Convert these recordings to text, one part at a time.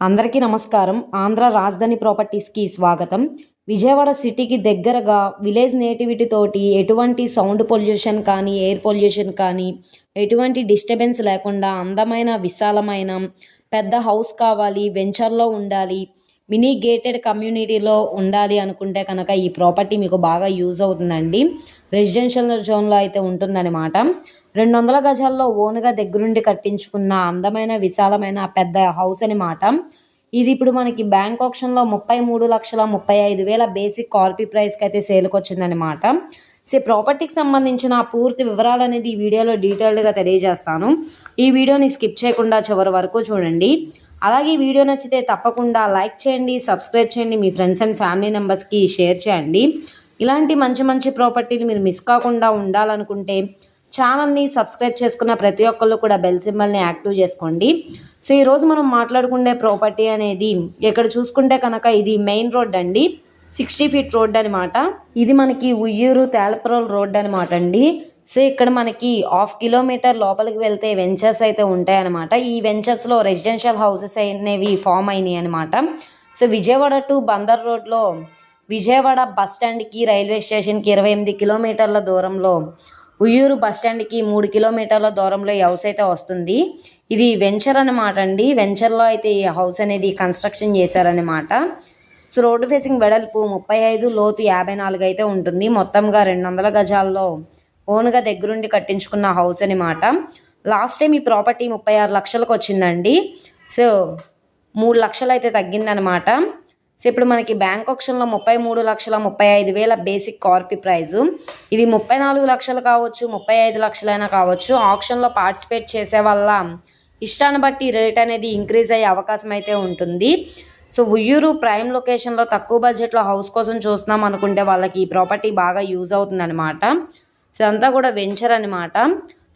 అందరికీ నమస్కారం. ఆంధ్ర రాజధాని ప్రాపర్టీస్‌కి స్వాగతం. విజయవాడ సిటీకి దగ్గరగా విలేజ్ నేటివిటీ తోటి ఎటువంటి సౌండ్ పొల్యూషన్ కానీ, ఎయిర్ పొల్యూషన్ కానీ, ఎటువంటి డిస్టర్బెన్స్ లేకుండా అందమైన, విశాలమైన పెద్ద హౌస్ కావాలి, వెంచర్‌లో ఉండాలి, మినీ గేటెడ్ కమ్యూనిటీలో ఉండాలి అనుకుంటే కనుక ఈ ప్రాపర్టీ మీకు బాగా యూజ్ అవుతుందండి. రెసిడెన్షియల్ జోన్‌లో అయితే ఉంటుందన్నమాట. 200 గజాల్లో ఓన్‌గా దగ్గరుండి కట్టించుకున్న అందమైన, విశాలమైన పెద్ద హౌస్ అనమాట. ఇది ఇప్పుడు మనకి బ్యాంక్ ఆక్షన్‌లో 33,35,000 బేసిక్ కార్పీ ప్రైస్‌కైతే సేల్‌కొచ్చిందనమాట. ప్రాపర్టీకి సంబంధించిన పూర్తి వివరాలనేది ఈ వీడియోలో డీటెయిల్డ్‌గా తెలియజేస్తాను. ఈ వీడియోని స్కిప్ చేయకుండా చివరి వరకు చూడండి. అలాగే ఈ వీడియో నచ్చితే తప్పకుండా లైక్ చేయండి, సబ్స్క్రైబ్ చేయండి, మీ ఫ్రెండ్స్ అండ్ ఫ్యామిలీ మెంబర్స్‌కి షేర్ చేయండి. ఇలాంటి మంచి మంచి ప్రాపర్టీలు మీరు మిస్ కాకుండా ఉండాలనుకుంటే ఛానల్ని సబ్స్క్రైబ్ చేసుకున్న ప్రతి ఒక్కళ్ళు కూడా బెల్ సింబల్ని యాక్టివ్ చేసుకోండి. ఈరోజు మనం మాట్లాడుకునే ప్రాపర్టీ అనేది ఇక్కడ చూసుకుంటే కనుక ఇది మెయిన్ రోడ్ అండి. 60 ఫీట్ రోడ్ అనమాట. ఇది మనకి ఉయ్యూరు తేలప్రోల్ రోడ్ అనమాట అండి. ఇక్కడ మనకి 1/2 కిలోమీటర్ లోపలికి వెళ్తే వెంచర్స్ అయితే ఉంటాయన్నమాట. ఈ వెంచర్స్లో రెసిడెన్షియల్ హౌసెస్ అనేవి ఫామ్ అయినాయి అనమాట. విజయవాడ టు బందర్ రోడ్లో విజయవాడ బస్ స్టాండ్కి రైల్వే స్టేషన్కి 28 కిలోమీటర్ల దూరంలో, ఉయ్యూరు బస్టాండ్కి 3 కిలోమీటర్ల దూరంలో ఈ హౌస్ అయితే వస్తుంది. ఇది వెంచర్ అనమాట అండి. వెంచర్లో అయితే ఈ హౌస్ అనేది కన్స్ట్రక్షన్ చేశారనమాట. రోడ్డు ఫేసింగ్ వెడల్పు 35, లోతు 54 అయితే ఉంటుంది. మొత్తంగా 200 గజాల్లో ఓన్గా దగ్గరుండి కట్టించుకున్న హౌస్ అనమాట. లాస్ట్ టైం ఈ ప్రాపర్టీ 36 లక్షలకు వచ్చిందండి. 3 లక్షలు అయితే తగ్గిందనమాట. ఇప్పుడు మనకి బ్యాంక్ ఆక్షన్లో 33,35,000 బేసిక్ కార్పీ ప్రైజు. ఇది 34 లక్షలు కావచ్చు, 35 లక్షలైనా కావచ్చు. ఆక్షన్లో పార్టిసిపేట్ చేసే వల్ల ఇష్టాన్ని బట్టి రేట్ అనేది ఇంక్రీజ్ అయ్యే అవకాశం అయితే ఉంటుంది. ఉయ్యూరు ప్రైమ్ లొకేషన్లో తక్కువ బడ్జెట్లో హౌస్ కోసం చూస్తున్నాం అనుకుంటే వాళ్ళకి ఈ ప్రాపర్టీ బాగా యూజ్ అవుతుందన్నమాట. ఇదంతా కూడా వెంచర్ అనమాట.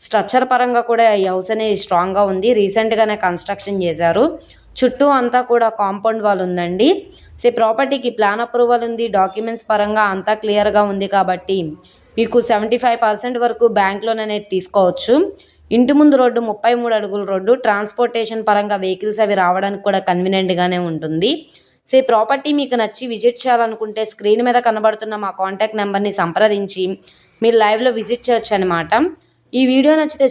స్ట్రక్చర్ పరంగా కూడా ఈ హౌస్ అనేది స్ట్రాంగ్గా ఉంది. రీసెంట్గానే కన్స్ట్రక్షన్ చేశారు. చుట్టూ అంతా కూడా కాంపౌండ్ వాల్ ఉందండి. ప్రాపర్టీకి ప్లాన్ అప్రూవల్ ఉంది. డాక్యుమెంట్స్ పరంగా అంతా క్లియర్గా ఉంది కాబట్టి మీకు 75% వరకు బ్యాంక్ లోన్ అనేది తీసుకోవచ్చు. ఇంటి ముందు రోడ్డు 33 అడుగుల రోడ్డు. ట్రాన్స్పోర్టేషన్ పరంగా వెహికల్స్ అవి రావడానికి కూడా కన్వీనియంట్గానే ఉంటుంది. ప్రాపర్టీ మీకు నచ్చి విజిట్ చేయాలనుకుంటే స్క్రీన్ మీద కనబడుతున్న మా కాంటాక్ట్ నెంబర్ని సంప్రదించి మీరు లైవ్లో విజిట్ చేయొచ్చు అనమాట. ఈ వీడియో నచ్చితే